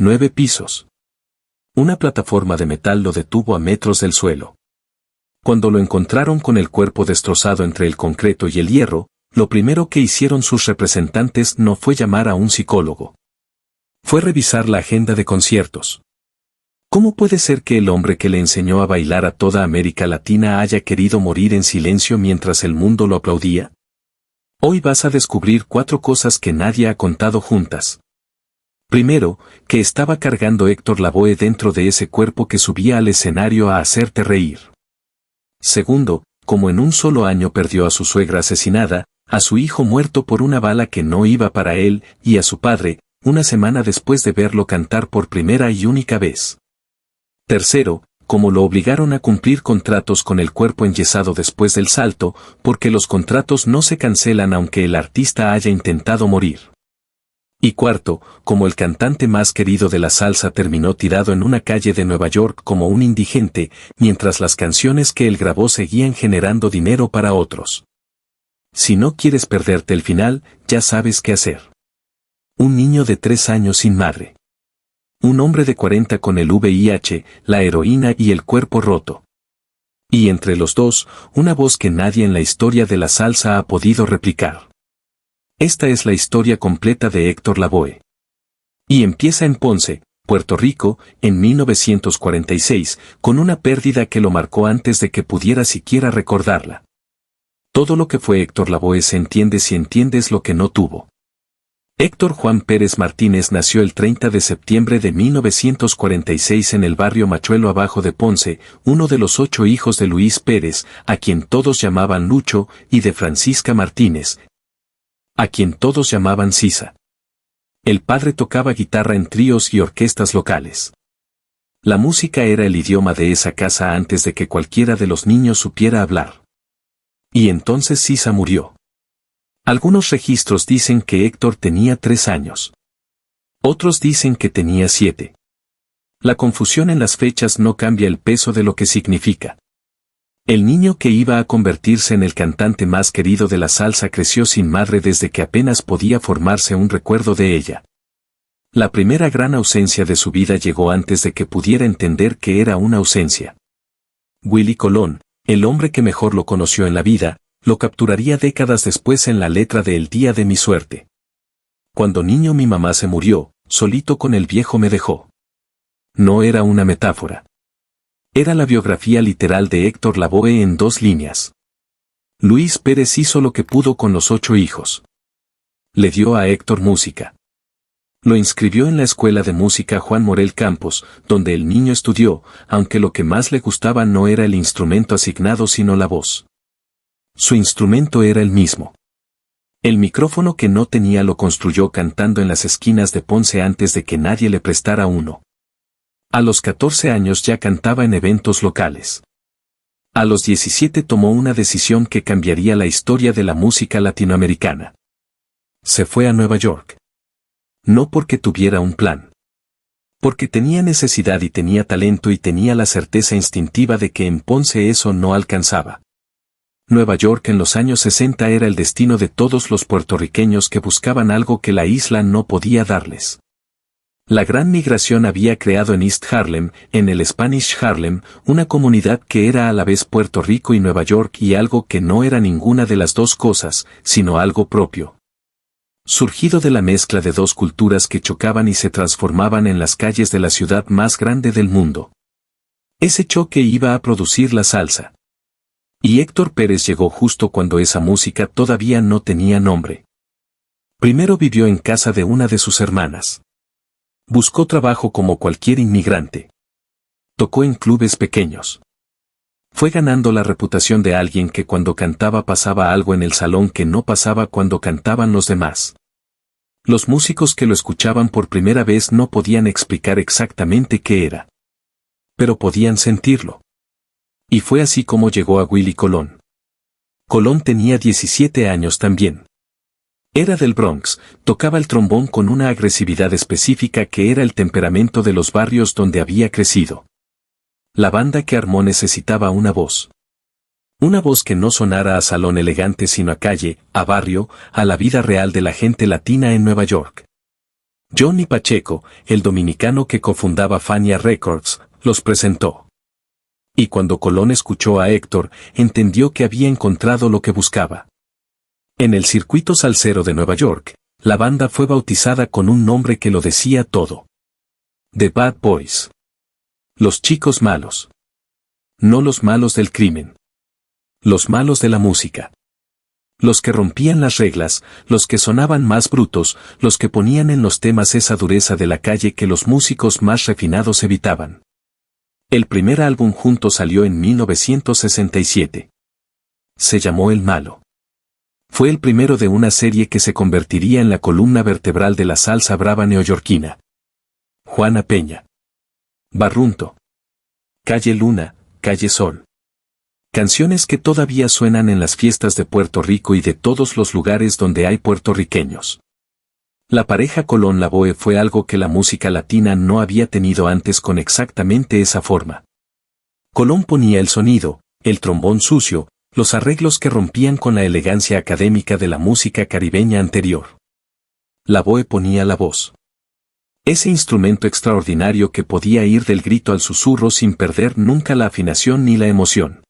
9 pisos. Una plataforma de metal lo detuvo a metros del suelo. Cuando lo encontraron con el cuerpo destrozado entre el concreto y el hierro, lo primero que hicieron sus representantes no fue llamar a un psicólogo. Fue revisar la agenda de conciertos. ¿Cómo puede ser que el hombre que le enseñó a bailar a toda América Latina haya querido morir en silencio mientras el mundo lo aplaudía? Hoy vas a descubrir 4 cosas que nadie ha contado juntas. Primero, que estaba cargando Héctor Lavoe dentro de ese cuerpo que subía al escenario a hacerte reír. Segundo, como en un solo año perdió a su suegra asesinada, a su hijo muerto por una bala que no iba para él, y a su padre, una semana después de verlo cantar por primera y única vez. Tercero, como lo obligaron a cumplir contratos con el cuerpo enyesado después del salto, porque los contratos no se cancelan aunque el artista haya intentado morir. Y cuarto, como el cantante más querido de la salsa terminó tirado en una calle de Nueva York como un indigente, mientras las canciones que él grabó seguían generando dinero para otros. Si no quieres perderte el final, ya sabes qué hacer. Un niño de 3 años sin madre. Un hombre de 40 con el VIH, la heroína y el cuerpo roto. Y entre los dos, una voz que nadie en la historia de la salsa ha podido replicar. Esta es la historia completa de Héctor Lavoe. Y empieza en Ponce, Puerto Rico, en 1946, con una pérdida que lo marcó antes de que pudiera siquiera recordarla. Todo lo que fue Héctor Lavoe se entiende si entiendes lo que no tuvo. Héctor Juan Pérez Martínez nació el 30 de septiembre de 1946 en el barrio Machuelo abajo de Ponce, uno de los 8 hijos de Luis Pérez, a quien todos llamaban Lucho, y de Francisca Martínez, a quien todos llamaban Sisa. El padre tocaba guitarra en tríos y orquestas locales. La música era el idioma de esa casa antes de que cualquiera de los niños supiera hablar. Y entonces Sisa murió. Algunos registros dicen que Héctor tenía 3 años. Otros dicen que tenía 7. La confusión en las fechas no cambia el peso de lo que significa. El niño que iba a convertirse en el cantante más querido de la salsa creció sin madre desde que apenas podía formarse un recuerdo de ella. La primera gran ausencia de su vida llegó antes de que pudiera entender que era una ausencia. Willy Colón, el hombre que mejor lo conoció en la vida, lo capturaría décadas después en la letra de El día de mi suerte. Cuando niño mi mamá se murió, solito con el viejo me dejó. No era una metáfora. Era la biografía literal de Héctor Lavoe en 2 líneas. Luis Pérez hizo lo que pudo con los 8 hijos. Le dio a Héctor música. Lo inscribió en la escuela de música Juan Morel Campos, donde el niño estudió, aunque lo que más le gustaba no era el instrumento asignado sino la voz. Su instrumento era el mismo. El micrófono que no tenía lo construyó cantando en las esquinas de Ponce antes de que nadie le prestara uno. A los 14 años ya cantaba en eventos locales. A los 17 tomó una decisión que cambiaría la historia de la música latinoamericana. Se fue a Nueva York. No porque tuviera un plan. Porque tenía necesidad y tenía talento y tenía la certeza instintiva de que en Ponce eso no alcanzaba. Nueva York en los años 60 era el destino de todos los puertorriqueños que buscaban algo que la isla no podía darles. La gran migración había creado en East Harlem, en el Spanish Harlem, una comunidad que era a la vez Puerto Rico y Nueva York y algo que no era ninguna de las dos cosas, sino algo propio. Surgido de la mezcla de 2 culturas que chocaban y se transformaban en las calles de la ciudad más grande del mundo. Ese choque iba a producir la salsa. Y Héctor Pérez llegó justo cuando esa música todavía no tenía nombre. Primero vivió en casa de una de sus hermanas. Buscó trabajo como cualquier inmigrante. Tocó en clubes pequeños. Fue ganando la reputación de alguien que cuando cantaba pasaba algo en el salón que no pasaba cuando cantaban los demás. Los músicos que lo escuchaban por primera vez no podían explicar exactamente qué era. Pero podían sentirlo. Y fue así como llegó a Willy Colón. Colón tenía 17 años también. Era del Bronx, tocaba el trombón con una agresividad específica que era el temperamento de los barrios donde había crecido. La banda que armó necesitaba una voz. Una voz que no sonara a salón elegante sino a calle, a barrio, a la vida real de la gente latina en Nueva York. Johnny Pacheco, el dominicano que cofundaba Fania Records, los presentó. Y cuando Colón escuchó a Héctor, entendió que había encontrado lo que buscaba. En el circuito salsero de Nueva York, la banda fue bautizada con un nombre que lo decía todo. The Bad Boys. Los chicos malos. No los malos del crimen. Los malos de la música. Los que rompían las reglas, los que sonaban más brutos, los que ponían en los temas esa dureza de la calle que los músicos más refinados evitaban. El primer álbum juntos salió en 1967. Se llamó El Malo. Fue el primero de una serie que se convertiría en la columna vertebral de la salsa brava neoyorquina. Juana Peña. Barrunto. Calle Luna, Calle Sol. Canciones que todavía suenan en las fiestas de Puerto Rico y de todos los lugares donde hay puertorriqueños. La pareja Colón-Lavoe fue algo que la música latina no había tenido antes con exactamente esa forma. Colón ponía el sonido, el trombón sucio, los arreglos que rompían con la elegancia académica de la música caribeña anterior. Lavoe ponía la voz. Ese instrumento extraordinario que podía ir del grito al susurro sin perder nunca la afinación ni la emoción.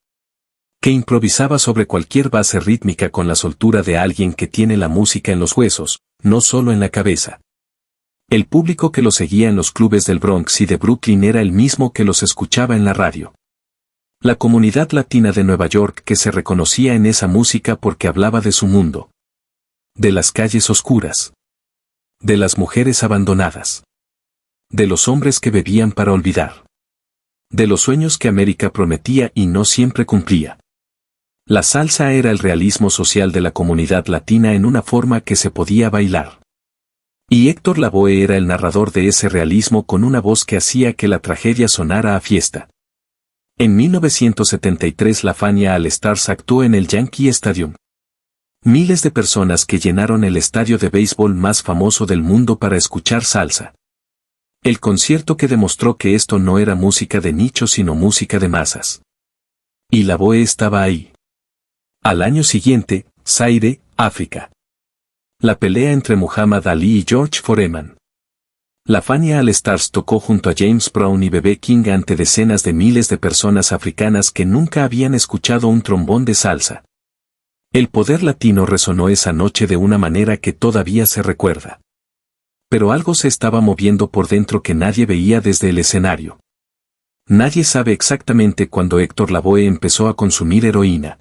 Que improvisaba sobre cualquier base rítmica con la soltura de alguien que tiene la música en los huesos, no solo en la cabeza. El público que lo seguía en los clubes del Bronx y de Brooklyn era el mismo que los escuchaba en la radio. La comunidad latina de Nueva York que se reconocía en esa música porque hablaba de su mundo. De las calles oscuras. De las mujeres abandonadas. De los hombres que bebían para olvidar. De los sueños que América prometía y no siempre cumplía. La salsa era el realismo social de la comunidad latina en una forma que se podía bailar. Y Héctor Lavoe era el narrador de ese realismo con una voz que hacía que la tragedia sonara a fiesta. En 1973 la Fania All Stars actuó en el Yankee Stadium. Miles de personas que llenaron el estadio de béisbol más famoso del mundo para escuchar salsa. El concierto que demostró que esto no era música de nicho sino música de masas. Y Lavoe estaba ahí. Al año siguiente, Zaire, África. La pelea entre Muhammad Ali y George Foreman. La Fania All Stars tocó junto a James Brown y B.B. King ante decenas de miles de personas africanas que nunca habían escuchado un trombón de salsa. El poder latino resonó esa noche de una manera que todavía se recuerda. Pero algo se estaba moviendo por dentro que nadie veía desde el escenario. Nadie sabe exactamente cuándo Héctor Lavoe empezó a consumir heroína.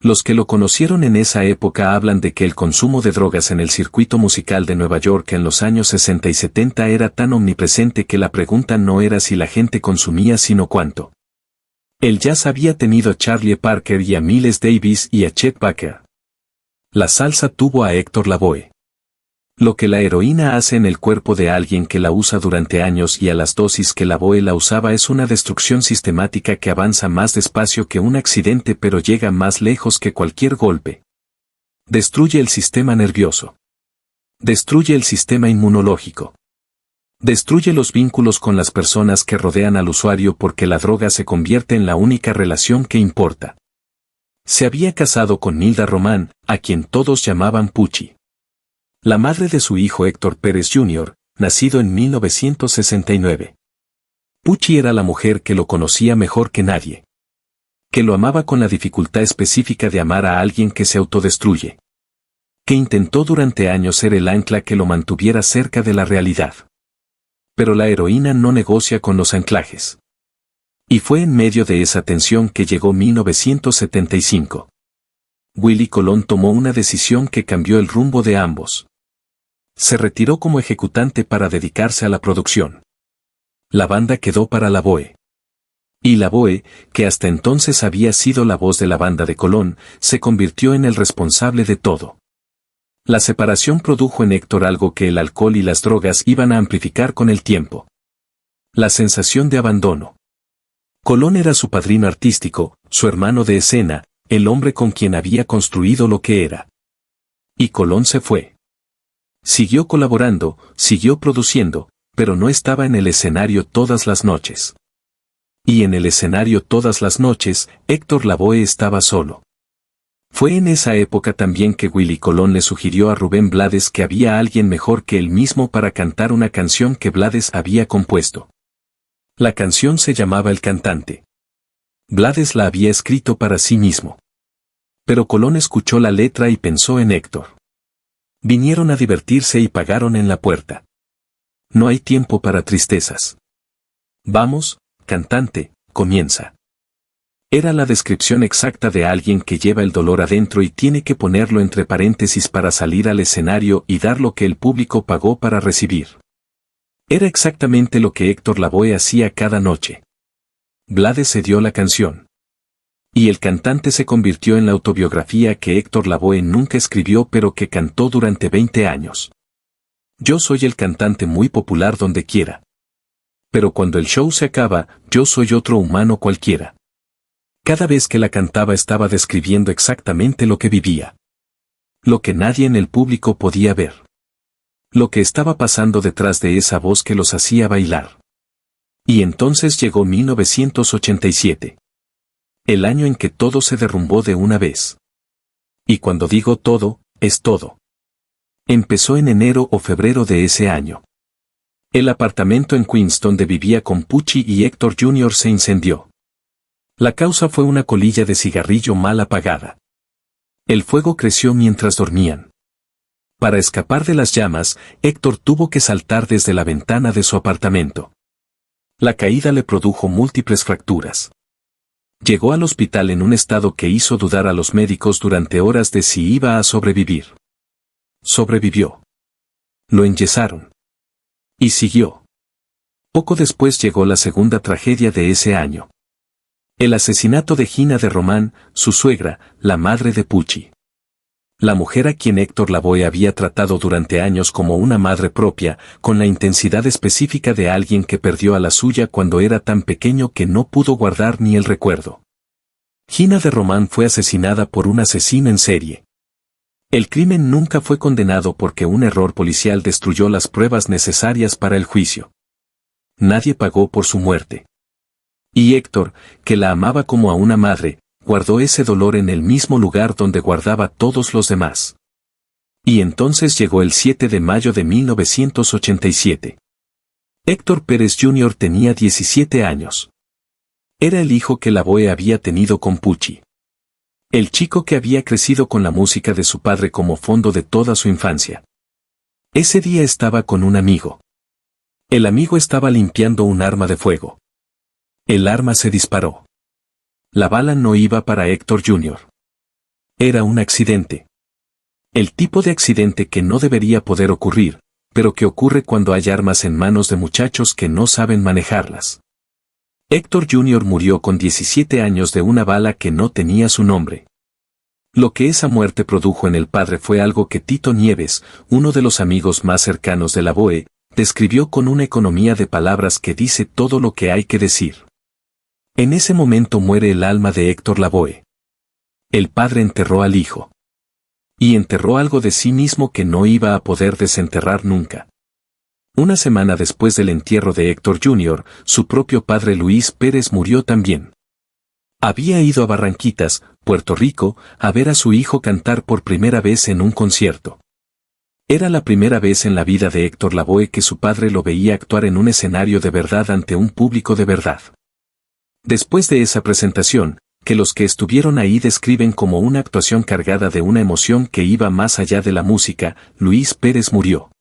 Los que lo conocieron en esa época hablan de que el consumo de drogas en el circuito musical de Nueva York en los años 60 y 70 era tan omnipresente que la pregunta no era si la gente consumía sino cuánto. El jazz había tenido a Charlie Parker y a Miles Davis y a Chet Baker. La salsa tuvo a Héctor Lavoe. Lo que la heroína hace en el cuerpo de alguien que la usa durante años y a las dosis que Lavoe la usaba es una destrucción sistemática que avanza más despacio que un accidente pero llega más lejos que cualquier golpe. Destruye el sistema nervioso. Destruye el sistema inmunológico. Destruye los vínculos con las personas que rodean al usuario porque la droga se convierte en la única relación que importa. Se había casado con Nilda Román, a quien todos llamaban Puchi. La madre de su hijo Héctor Pérez Jr., nacido en 1969. Puchi era la mujer que lo conocía mejor que nadie. Que lo amaba con la dificultad específica de amar a alguien que se autodestruye. Que intentó durante años ser el ancla que lo mantuviera cerca de la realidad. Pero la heroína no negocia con los anclajes. Y fue en medio de esa tensión que llegó 1975. Willie Colón tomó una decisión que cambió el rumbo de ambos. Se retiró como ejecutante para dedicarse a la producción. La banda quedó para Lavoe. Y Lavoe, que hasta entonces había sido la voz de la banda de Colón, se convirtió en el responsable de todo. La separación produjo en Héctor algo que el alcohol y las drogas iban a amplificar con el tiempo. La sensación de abandono. Colón era su padrino artístico, su hermano de escena, el hombre con quien había construido lo que era. Y Colón se fue. Siguió colaborando, siguió produciendo, pero no estaba en el escenario todas las noches. Y en el escenario todas las noches, Héctor Lavoe estaba solo. Fue en esa época también que Willy Colón le sugirió a Rubén Blades que había alguien mejor que él mismo para cantar una canción que Blades había compuesto. La canción se llamaba El Cantante. Blades la había escrito para sí mismo. Pero Colón escuchó la letra y pensó en Héctor. Vinieron a divertirse y pagaron en la puerta. No hay tiempo para tristezas. Vamos, cantante, comienza. Era la descripción exacta de alguien que lleva el dolor adentro y tiene que ponerlo entre paréntesis para salir al escenario y dar lo que el público pagó para recibir. Era exactamente lo que Héctor Lavoe hacía cada noche. Blades cedió la canción. Y El Cantante se convirtió en la autobiografía que Héctor Lavoe nunca escribió pero que cantó durante 20 años. Yo soy el cantante muy popular donde quiera. Pero cuando el show se acaba, yo soy otro humano cualquiera. Cada vez que la cantaba estaba describiendo exactamente lo que vivía. Lo que nadie en el público podía ver. Lo que estaba pasando detrás de esa voz que los hacía bailar. Y entonces llegó 1987. El año en que todo se derrumbó de una vez. Y cuando digo todo, es todo. Empezó en enero o febrero de ese año. El apartamento en Queens donde vivía con Pucci y Héctor Jr. se incendió. La causa fue una colilla de cigarrillo mal apagada. El fuego creció mientras dormían. Para escapar de las llamas, Héctor tuvo que saltar desde la ventana de su apartamento. La caída le produjo múltiples fracturas. Llegó al hospital en un estado que hizo dudar a los médicos durante horas de si iba a sobrevivir. Sobrevivió. Lo enyesaron. Y siguió. Poco después llegó la segunda tragedia de ese año. El asesinato de Gina de Román, su suegra, la madre de Pucci. La mujer a quien Héctor Lavoe había tratado durante años como una madre propia, con la intensidad específica de alguien que perdió a la suya cuando era tan pequeño que no pudo guardar ni el recuerdo. Gina de Román fue asesinada por un asesino en serie. El crimen nunca fue condenado porque un error policial destruyó las pruebas necesarias para el juicio. Nadie pagó por su muerte. Y Héctor, que la amaba como a una madre, guardó ese dolor en el mismo lugar donde guardaba todos los demás. Y entonces llegó el 7 de mayo de 1987. Héctor Pérez Jr. tenía 17 años. Era el hijo que Lavoe había tenido con Pucci. El chico que había crecido con la música de su padre como fondo de toda su infancia. Ese día estaba con un amigo. El amigo estaba limpiando un arma de fuego. El arma se disparó. La bala no iba para Héctor Jr. Era un accidente. El tipo de accidente que no debería poder ocurrir, pero que ocurre cuando hay armas en manos de muchachos que no saben manejarlas. Héctor Jr. murió con 17 años de una bala que no tenía su nombre. Lo que esa muerte produjo en el padre fue algo que Tito Nieves, uno de los amigos más cercanos de Lavoe, describió con una economía de palabras que dice todo lo que hay que decir. En ese momento muere el alma de Héctor Lavoe. El padre enterró al hijo. Y enterró algo de sí mismo que no iba a poder desenterrar nunca. Una semana después del entierro de Héctor Jr., su propio padre Luis Pérez murió también. Había ido a Barranquitas, Puerto Rico, a ver a su hijo cantar por primera vez en un concierto. Era la primera vez en la vida de Héctor Lavoe que su padre lo veía actuar en un escenario de verdad ante un público de verdad. Después de esa presentación, que los que estuvieron ahí describen como una actuación cargada de una emoción que iba más allá de la música, Luis Pérez murió.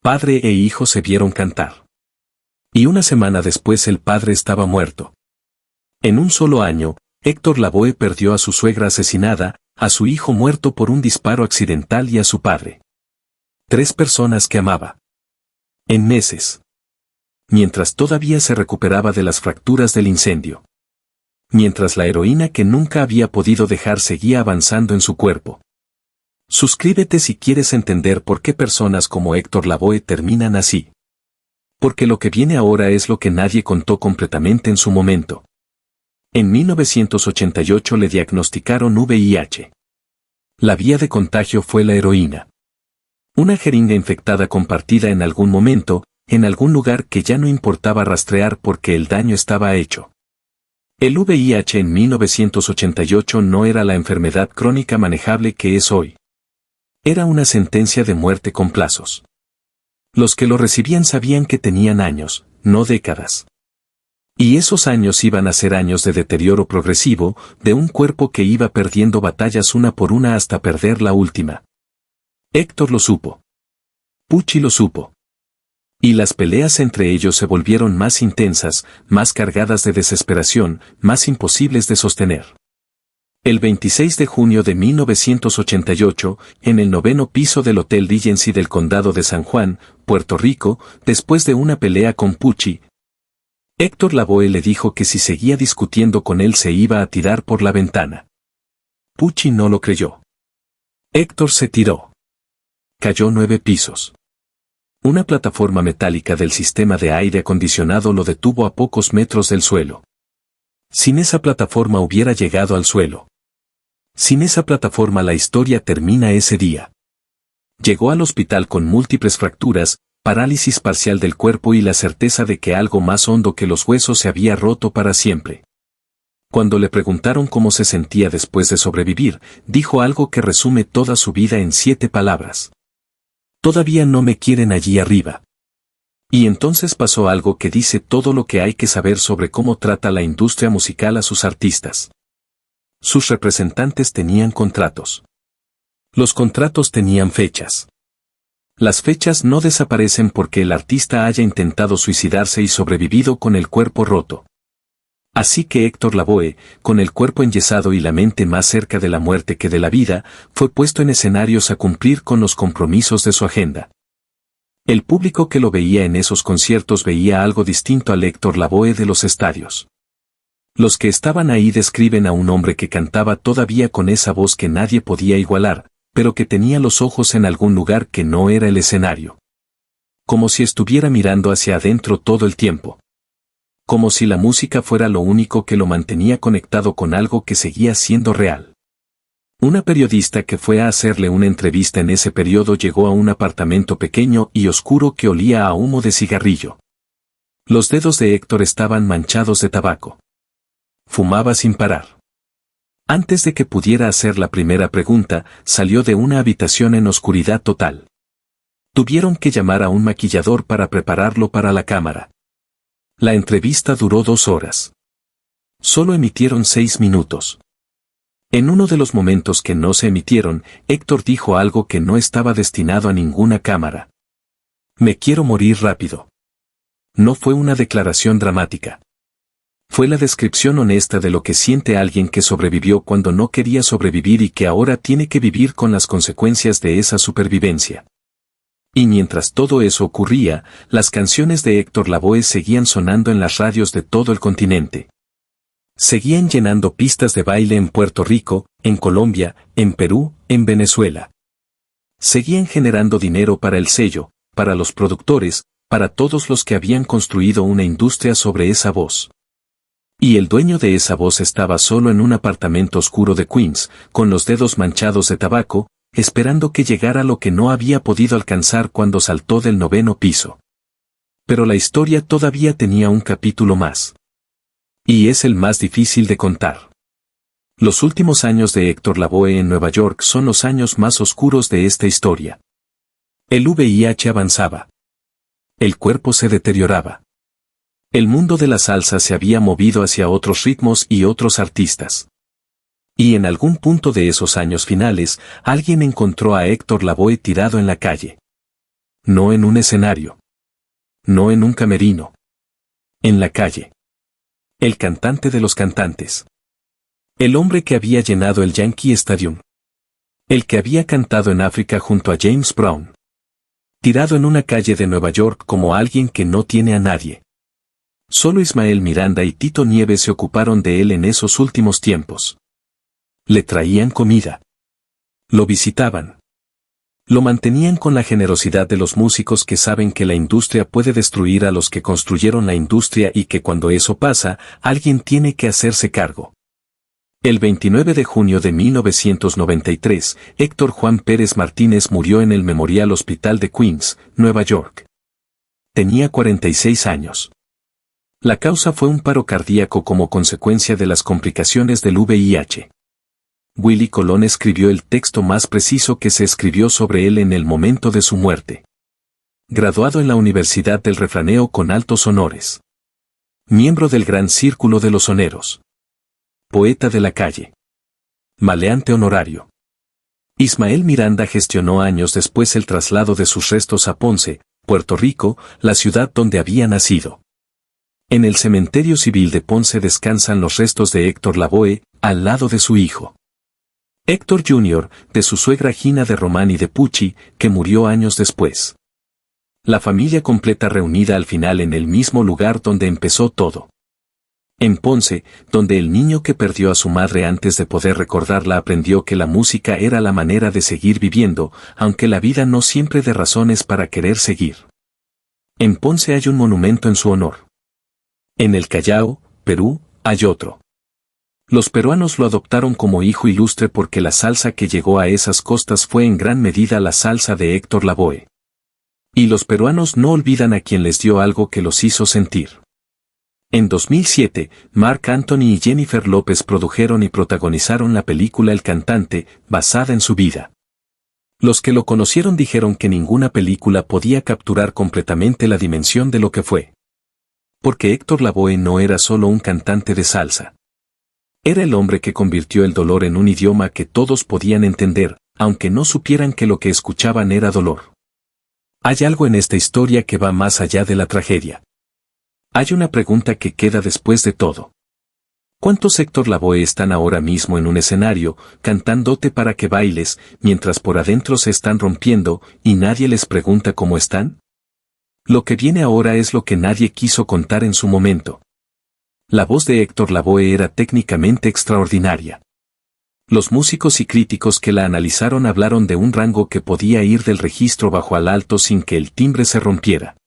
Padre e hijo se vieron cantar. Y una semana después el padre estaba muerto. En un solo año, Héctor Lavoe perdió a su suegra asesinada, a su hijo muerto por un disparo accidental y a su padre. 3 personas que amaba. En meses. Mientras todavía se recuperaba de las fracturas del incendio. Mientras la heroína que nunca había podido dejar seguía avanzando en su cuerpo. Suscríbete si quieres entender por qué personas como Héctor Lavoe terminan así. Porque lo que viene ahora es lo que nadie contó completamente en su momento. En 1988 le diagnosticaron VIH. La vía de contagio fue la heroína. Una jeringa infectada compartida en algún momento, en algún lugar que ya no importaba rastrear porque el daño estaba hecho. El VIH en 1988 no era la enfermedad crónica manejable que es hoy. Era una sentencia de muerte con plazos. Los que lo recibían sabían que tenían años, no décadas. Y esos años iban a ser años de deterioro progresivo, de un cuerpo que iba perdiendo batallas una por una hasta perder la última. Héctor lo supo. Pucci lo supo. Y las peleas entre ellos se volvieron más intensas, más cargadas de desesperación, más imposibles de sostener. El 26 de junio de 1988, en el 9º piso del Hotel Regency del Condado de San Juan, Puerto Rico, después de una pelea con Pucci, Héctor Lavoe le dijo que si seguía discutiendo con él se iba a tirar por la ventana. Pucci no lo creyó. Héctor se tiró. Cayó 9 pisos. Una plataforma metálica del sistema de aire acondicionado lo detuvo a pocos metros del suelo. Sin esa plataforma hubiera llegado al suelo. Sin esa plataforma la historia termina ese día. Llegó al hospital con múltiples fracturas, parálisis parcial del cuerpo y la certeza de que algo más hondo que los huesos se había roto para siempre. Cuando le preguntaron cómo se sentía después de sobrevivir, dijo algo que resume toda su vida en 7 palabras. Todavía no me quieren allí arriba. Y entonces pasó algo que dice todo lo que hay que saber sobre cómo trata la industria musical a sus artistas. Sus representantes tenían contratos. Los contratos tenían fechas. Las fechas no desaparecen porque el artista haya intentado suicidarse y sobrevivido con el cuerpo roto. Así que Héctor Lavoe, con el cuerpo enyesado y la mente más cerca de la muerte que de la vida, fue puesto en escenarios a cumplir con los compromisos de su agenda. El público que lo veía en esos conciertos veía algo distinto al Héctor Lavoe de los estadios. Los que estaban ahí describen a un hombre que cantaba todavía con esa voz que nadie podía igualar, pero que tenía los ojos en algún lugar que no era el escenario. Como si estuviera mirando hacia adentro todo el tiempo. Como si la música fuera lo único que lo mantenía conectado con algo que seguía siendo real. Una periodista que fue a hacerle una entrevista en ese periodo llegó a un apartamento pequeño y oscuro que olía a humo de cigarrillo. Los dedos de Héctor estaban manchados de tabaco. Fumaba sin parar. Antes de que pudiera hacer la primera pregunta, salió de una habitación en oscuridad total. Tuvieron que llamar a un maquillador para prepararlo para la cámara. La entrevista duró 2 horas. Solo emitieron 6 minutos. En uno de los momentos que no se emitieron, Héctor dijo algo que no estaba destinado a ninguna cámara. Me quiero morir rápido. No fue una declaración dramática. Fue la descripción honesta de lo que siente alguien que sobrevivió cuando no quería sobrevivir y que ahora tiene que vivir con las consecuencias de esa supervivencia. Y mientras todo eso ocurría, las canciones de Héctor Lavoe seguían sonando en las radios de todo el continente. Seguían llenando pistas de baile en Puerto Rico, en Colombia, en Perú, en Venezuela. Seguían generando dinero para el sello, para los productores, para todos los que habían construido una industria sobre esa voz. Y el dueño de esa voz estaba solo en un apartamento oscuro de Queens, con los dedos manchados de tabaco, esperando que llegara lo que no había podido alcanzar cuando saltó del 9º piso. Pero la historia todavía tenía un capítulo más. Y es el más difícil de contar. Los últimos años de Héctor Lavoe en Nueva York son los años más oscuros de esta historia. El VIH avanzaba. El cuerpo se deterioraba. El mundo de la salsa se había movido hacia otros ritmos y otros artistas. Y en algún punto de esos años finales, alguien encontró a Héctor Lavoe tirado en la calle. No en un escenario. No en un camerino. En la calle. El cantante de los cantantes. El hombre que había llenado el Yankee Stadium. El que había cantado en África junto a James Brown. Tirado en una calle de Nueva York como alguien que no tiene a nadie. Solo Ismael Miranda y Tito Nieves se ocuparon de él en esos últimos tiempos. Le traían comida. Lo visitaban. Lo mantenían con la generosidad de los músicos que saben que la industria puede destruir a los que construyeron la industria y que cuando eso pasa, alguien tiene que hacerse cargo. El 29 de junio de 1993, Héctor Juan Pérez Martínez murió en el Memorial Hospital de Queens, Nueva York. Tenía 46 años. La causa fue un paro cardíaco como consecuencia de las complicaciones del VIH. Willie Colón escribió el texto más preciso que se escribió sobre él en el momento de su muerte. Graduado en la Universidad del Refranero con altos honores. Miembro del Gran Círculo de los Soneros. Poeta de la calle. Maleante honorario. Ismael Miranda gestionó años después el traslado de sus restos a Ponce, Puerto Rico, la ciudad donde había nacido. En el cementerio civil de Ponce descansan los restos de Héctor Lavoe, al lado de su hijo Héctor Jr., de su suegra Gina de Román y de Pucci, que murió años después. La familia completa reunida al final en el mismo lugar donde empezó todo. En Ponce, donde el niño que perdió a su madre antes de poder recordarla aprendió que la música era la manera de seguir viviendo, aunque la vida no siempre dé razones para querer seguir. En Ponce hay un monumento en su honor. En el Callao, Perú, hay otro. Los peruanos lo adoptaron como hijo ilustre porque la salsa que llegó a esas costas fue en gran medida la salsa de Héctor Lavoe. Y los peruanos no olvidan a quien les dio algo que los hizo sentir. En 2007, Marc Anthony y Jennifer López produjeron y protagonizaron la película El Cantante, basada en su vida. Los que lo conocieron dijeron que ninguna película podía capturar completamente la dimensión de lo que fue. Porque Héctor Lavoe no era solo un cantante de salsa. Era el hombre que convirtió el dolor en un idioma que todos podían entender, aunque no supieran que lo que escuchaban era dolor. Hay algo en esta historia que va más allá de la tragedia. Hay una pregunta que queda después de todo. ¿Cuántos Héctor Lavoe están ahora mismo en un escenario, cantándote para que bailes, mientras por adentro se están rompiendo, y nadie les pregunta cómo están? Lo que viene ahora es lo que nadie quiso contar en su momento. La voz de Héctor Lavoe era técnicamente extraordinaria. Los músicos y críticos que la analizaron hablaron de un rango que podía ir del registro bajo al alto sin que el timbre se rompiera.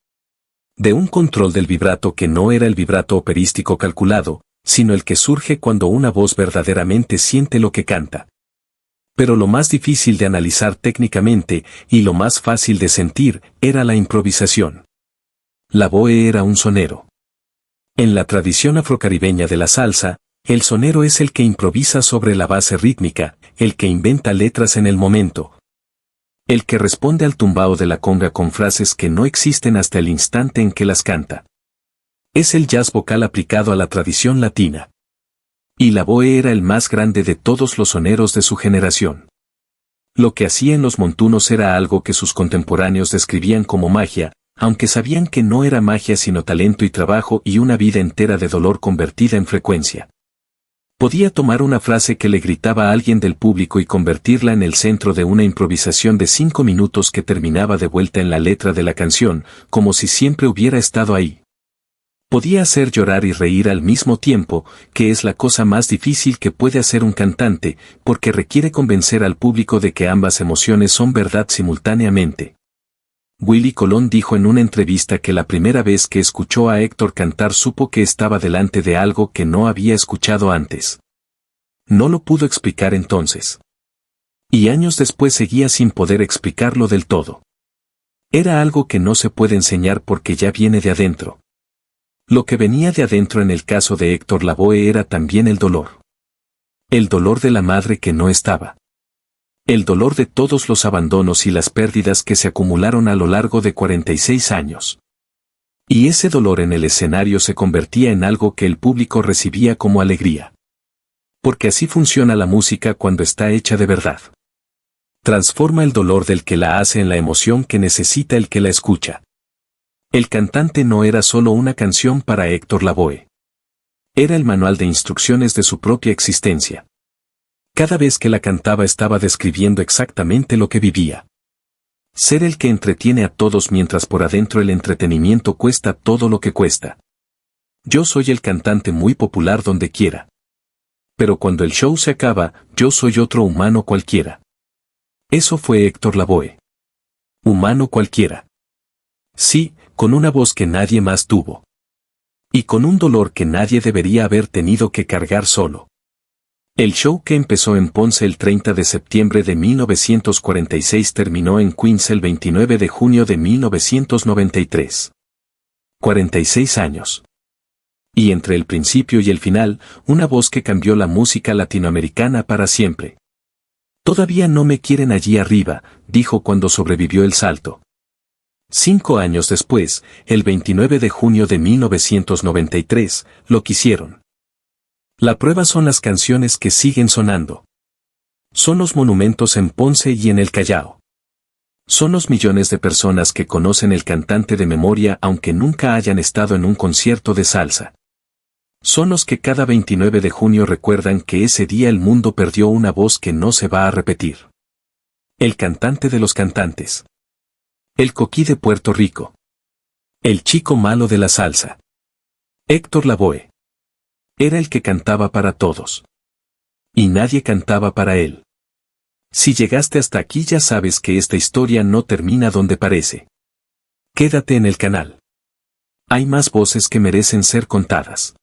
De un control del vibrato que no era el vibrato operístico calculado, sino el que surge cuando una voz verdaderamente siente lo que canta. Pero lo más difícil de analizar técnicamente, y lo más fácil de sentir, era la improvisación. Lavoe era un sonero. En la tradición afrocaribeña de la salsa, el sonero es el que improvisa sobre la base rítmica, el que inventa letras en el momento. El que responde al tumbao de la conga con frases que no existen hasta el instante en que las canta. Es el jazz vocal aplicado a la tradición latina. Y Lavoe era el más grande de todos los soneros de su generación. Lo que hacía en los montunos era algo que sus contemporáneos describían como magia, aunque sabían que no era magia sino talento y trabajo y una vida entera de dolor convertida en frecuencia. Podía tomar una frase que le gritaba a alguien del público y convertirla en el centro de una improvisación de 5 minutos que terminaba de vuelta en la letra de la canción, como si siempre hubiera estado ahí. Podía hacer llorar y reír al mismo tiempo, que es la cosa más difícil que puede hacer un cantante, porque requiere convencer al público de que ambas emociones son verdad simultáneamente. Willie Colón dijo en una entrevista que la primera vez que escuchó a Héctor cantar supo que estaba delante de algo que no había escuchado antes. No lo pudo explicar entonces. Y años después seguía sin poder explicarlo del todo. Era algo que no se puede enseñar porque ya viene de adentro. Lo que venía de adentro en el caso de Héctor Lavoe era también el dolor. El dolor de la madre que no estaba. El dolor de todos los abandonos y las pérdidas que se acumularon a lo largo de 46 años. Y ese dolor en el escenario se convertía en algo que el público recibía como alegría. Porque así funciona la música cuando está hecha de verdad. Transforma el dolor del que la hace en la emoción que necesita el que la escucha. El cantante no era solo una canción para Héctor Lavoe. Era el manual de instrucciones de su propia existencia. Cada vez que la cantaba estaba describiendo exactamente lo que vivía. Ser el que entretiene a todos mientras por adentro el entretenimiento cuesta todo lo que cuesta. Yo soy el cantante muy popular donde quiera. Pero cuando el show se acaba, yo soy otro humano cualquiera. Eso fue Héctor Lavoe. Humano cualquiera. Sí, con una voz que nadie más tuvo. Y con un dolor que nadie debería haber tenido que cargar solo. El show que empezó en Ponce el 30 de septiembre de 1946 terminó en Queens el 29 de junio de 1993. 46 años. Y entre el principio y el final, una voz que cambió la música latinoamericana para siempre. Todavía no me quieren allí arriba, dijo cuando sobrevivió el salto. 5 años después, el 29 de junio de 1993, lo quisieron. La prueba son las canciones que siguen sonando. Son los monumentos en Ponce y en el Callao. Son los millones de personas que conocen el cantante de memoria aunque nunca hayan estado en un concierto de salsa. Son los que cada 29 de junio recuerdan que ese día el mundo perdió una voz que no se va a repetir. El cantante de los cantantes. El Coquí de Puerto Rico. El chico malo de la salsa. Héctor Lavoe. Era el que cantaba para todos. Y nadie cantaba para él. Si llegaste hasta aquí ya sabes que esta historia no termina donde parece. Quédate en el canal. Hay más voces que merecen ser contadas.